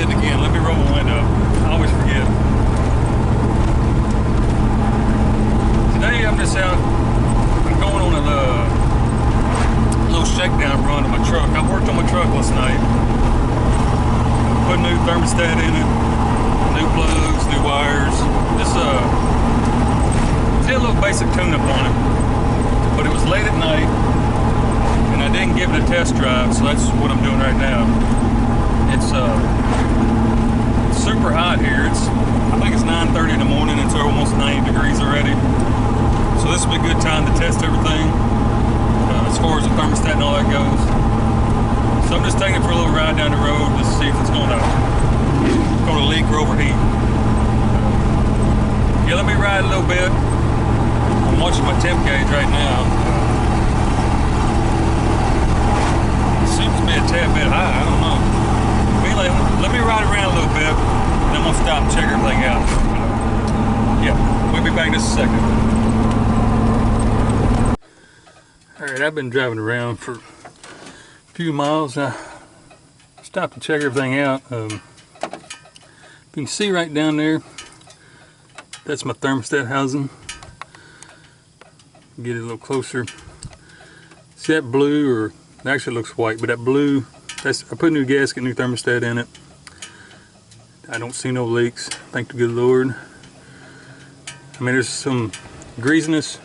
forgetting again. Let me roll my window up. I always forget. Today I'm just out. I'm going on a little shakedown run on my truck. I worked on my truck last night. Put a new thermostat in it, new plugs, new wires. Just did a little basic tune-up on it. But it was late at night, and I didn't give it a test drive, so that's what I'm doing right now. It's super hot here. I think it's 9:30 in the morning. It's almost 90 degrees already. So this would be a good time to test everything as far as the thermostat and all that goes. So I'm just taking it for a little ride down the road to see if it's going to leak or overheat. Yeah, let me ride a little bit. I'm watching my temp gauge right now. It seems to be a tad bit high. I don't know. Anyway, let me ride around a little bit, and then we'll stop and check everything out. Yeah, we'll be back in just a second. Alright, I've been driving around for a few miles. I stopped to check everything out. You can see right down there, that's my thermostat housing. Get it a little closer. See that blue, or it actually looks white, but that blue, I put a new gasket, new thermostat in it. I don't see no leaks, thank the good Lord. I mean, there's some greasiness.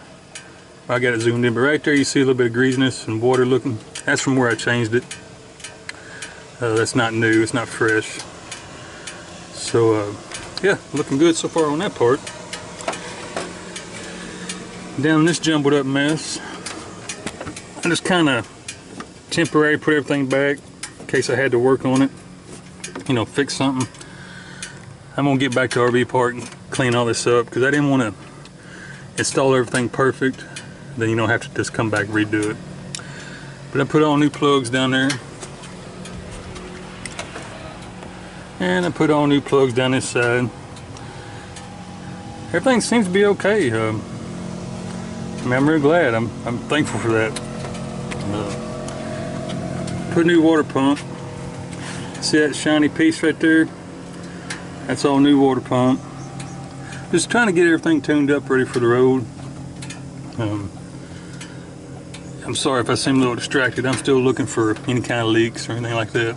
I got it zoomed in, but right there you see a little bit of greasiness and water looking. That's from where I changed it. That's not new, it's not fresh. So yeah, looking good so far on that part. Down this jumbled up mess, I just kind of temporarily put everything back in case I had to work on it, you know, fix something. I'm gonna get back to RV park and clean all this up because I didn't want to install everything perfect, then you don't have to just come back and redo it. But I put all new plugs down there, and I put all new plugs down this side. Everything seems to be okay. I mean, I'm real glad. I'm thankful for that. Put a new water pump. See that shiny piece right there? That's all new water pump. Just trying to get everything tuned up, ready for the road. I'm sorry if I seem a little distracted. I'm still looking for any kind of leaks or anything like that.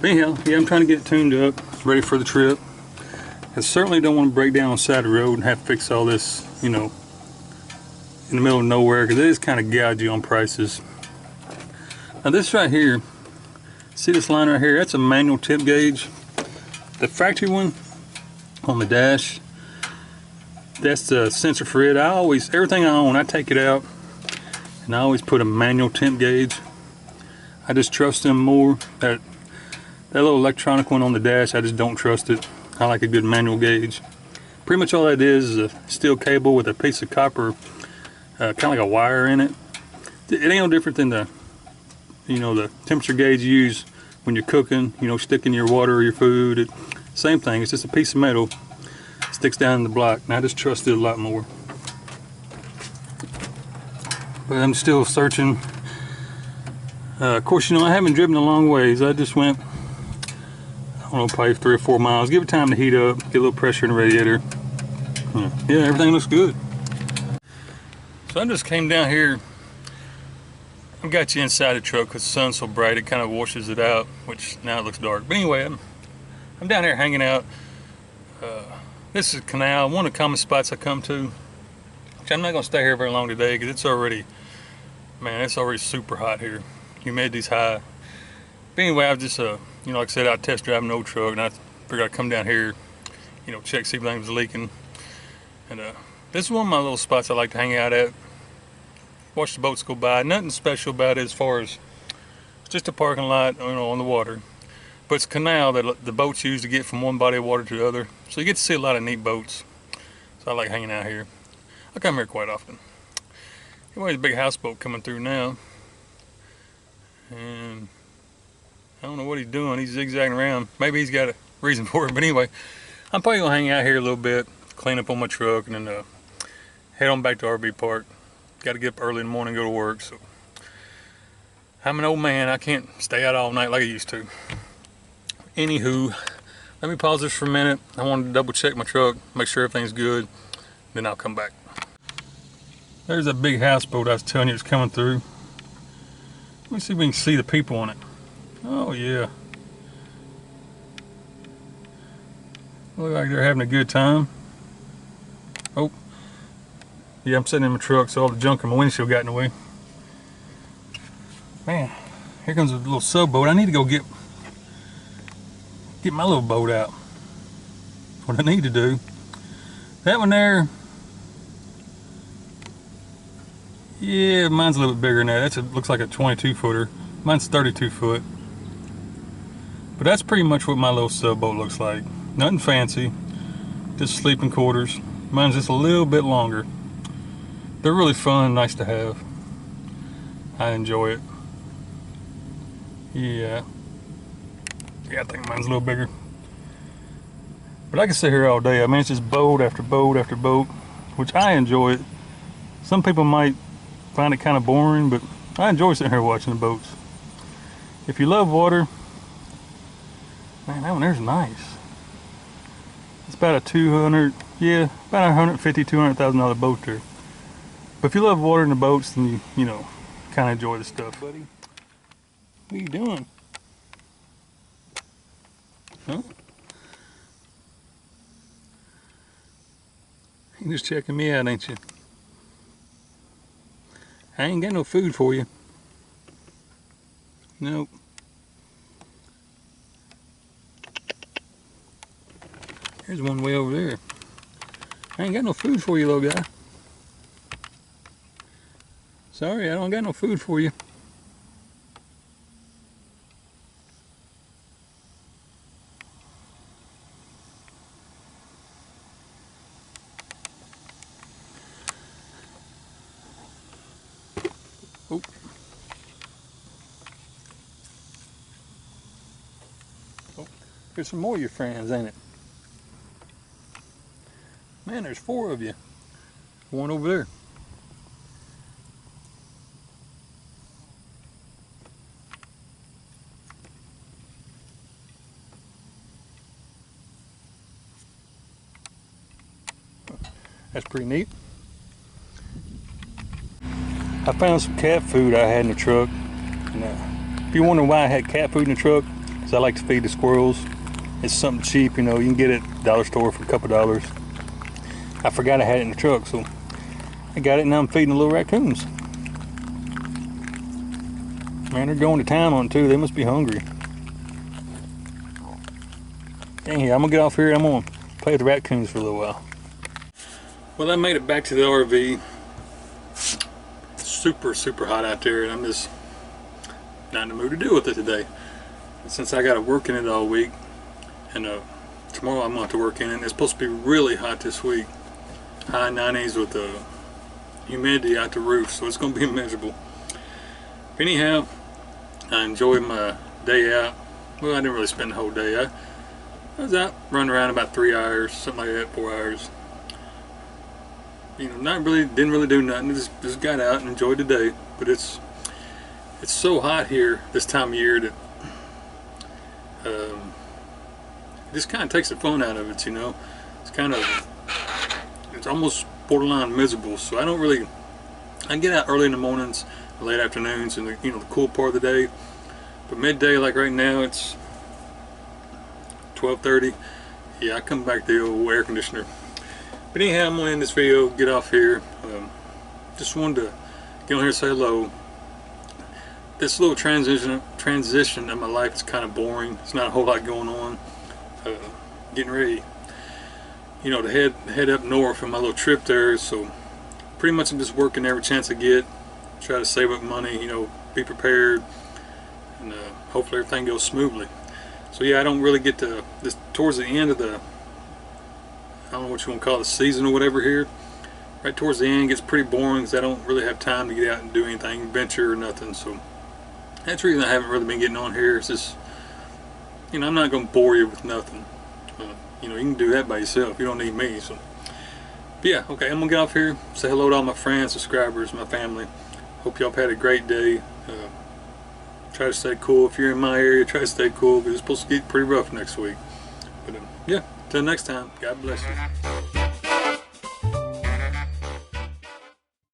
But anyhow, yeah, I'm trying to get it tuned up, ready for the trip. I certainly don't want to break down on the side of the road and have to fix all this, you know, in the middle of nowhere, because it is kind of gougy on prices. Now this right here, see this line right here? That's a manual temp gauge. The factory one on the dash, that's the sensor for it. Everything I own, I take it out and I always put a manual temp gauge. I just trust them more. That little electronic one on the dash, I just don't trust it. I like a good manual gauge. Pretty much all that is a steel cable with a piece of copper, kind of like a wire in it. It ain't no different than the temperature gauge you use when you're cooking, you know, sticking your water or your food. Same thing, it's just a piece of metal, sticks down in the block, and I just trust it a lot more. But I'm still searching. Of course, you know, I haven't driven a long ways. I just went, I don't know, probably 3 or 4 miles. Give it time to heat up, get a little pressure in the radiator. Yeah, everything looks good. So I just came down here. I've got you inside the truck because the sun's so bright it kind of washes it out, which now it looks dark. But anyway, I'm down here hanging out. This is a canal, one of the common spots I come to. Which I'm not going to stay here very long today because it's already super hot here. Humidity's high. But anyway, I've just, you know, like I said, I test drive an old truck, and I figured I'd come down here, you know, check, see if anything was leaking. And this is one of my little spots I like to hang out at. Watch the boats go by. Nothing special about it as far as it's just a parking lot, you know, on the water. But it's a canal that the boats use to get from one body of water to the other. So you get to see a lot of neat boats. So I like hanging out here. I come here quite often. Anyway, there's a big houseboat coming through now. And I don't know what he's doing. He's zigzagging around. Maybe he's got a reason for it. But anyway, I'm probably going to hang out here a little bit, clean up on my truck, and then head on back to RV park. Got to get up early in the morning and go to work. So I'm an old man. I can't stay out all night like I used to. Anywho, let me pause this for a minute. I wanted to double check my truck, make sure everything's good, then I'll come back. There's that big houseboat I was telling you was coming through. Let me see if we can see the people on it. Oh yeah. Look like they're having a good time. Oh. Yeah, I'm sitting in my truck, so all the junk in my windshield got in the way. Man, here comes a little subboat. I need to go get my little boat out. What I need to do. That one there, yeah, mine's a little bit bigger than that. Looks like a 22 footer. Mine's 32 foot. But that's pretty much what my little subboat looks like. Nothing fancy, just sleeping quarters. Mine's just a little bit longer. They're really fun and nice to have. I enjoy it. Yeah, I think mine's a little bigger. But I can sit here all day. I mean, it's just boat after boat after boat, which I enjoy it. Some people might find it kind of boring, but I enjoy sitting here watching the boats. If you love water, man, that one there's nice. It's about a about $150,000 to $200,000 boat there. But if you love water in the boats, then you know, kind of enjoy the stuff, buddy. What are you doing? Huh? You're just checking me out, ain't you? I ain't got no food for you. Nope. There's one way over there. I ain't got no food for you, little guy. Sorry, I don't got no food for you. Oh. Oh, here's some more of your friends, ain't it? Man, there's 4 of you. One over there. That's pretty neat. I found some cat food I had in the truck. And, if you're wondering why I had cat food in the truck, because I like to feed the squirrels. It's something cheap, you know, you can get it at the dollar store for a couple dollars. I forgot I had it in the truck, so I got it and now I'm feeding the little raccoons. Man, they're going to town on it too. They must be hungry. Anyhow, I'm gonna get off here and I'm gonna play with the raccoons for a little while. Well, I made it back to the RV. Super hot out there, and I'm just not in the mood to deal with it today. Since I got to work in it all week, and tomorrow I'm going to have to work in it. It's supposed to be really hot this week, high 90s with the humidity out the roof, so it's going to be miserable. But anyhow, I enjoyed my day out. Well, I didn't really spend the whole day. I was out running around about 3 hours, something like that, 4 hours. You know, didn't really do nothing. Just got out and enjoyed the day. But it's so hot here this time of year that it just kind of takes the fun out of it. You know, it's almost borderline miserable. So I get out early in the mornings, late afternoons, and the cool part of the day. But midday, like right now, it's 12:30. Yeah, I come back to the old air conditioner. But anyhow, I'm going to end this video, get off here. Just wanted to get on here and say hello. This little transition of my life is kind of boring. There's not a whole lot going on. Getting ready, to head up north on my little trip there. So pretty much I'm just working every chance I get. Try to save up money, be prepared. And hopefully everything goes smoothly. So yeah, I don't really get to this towards the end of the, I don't know what you want to call it, the season or whatever here. Right towards the end it gets pretty boring because I don't really have time to get out and do anything, venture or nothing. So that's the reason I haven't really been getting on here. It's just, I'm not going to bore you with nothing. You can do that by yourself. You don't need me. So, but yeah, okay, I'm going to get off here. Say hello to all my friends, subscribers, my family. Hope y'all have had a great day. Try to stay cool. If you're in my area, try to stay cool because it's supposed to get pretty rough next week. But yeah, till next time, God bless you.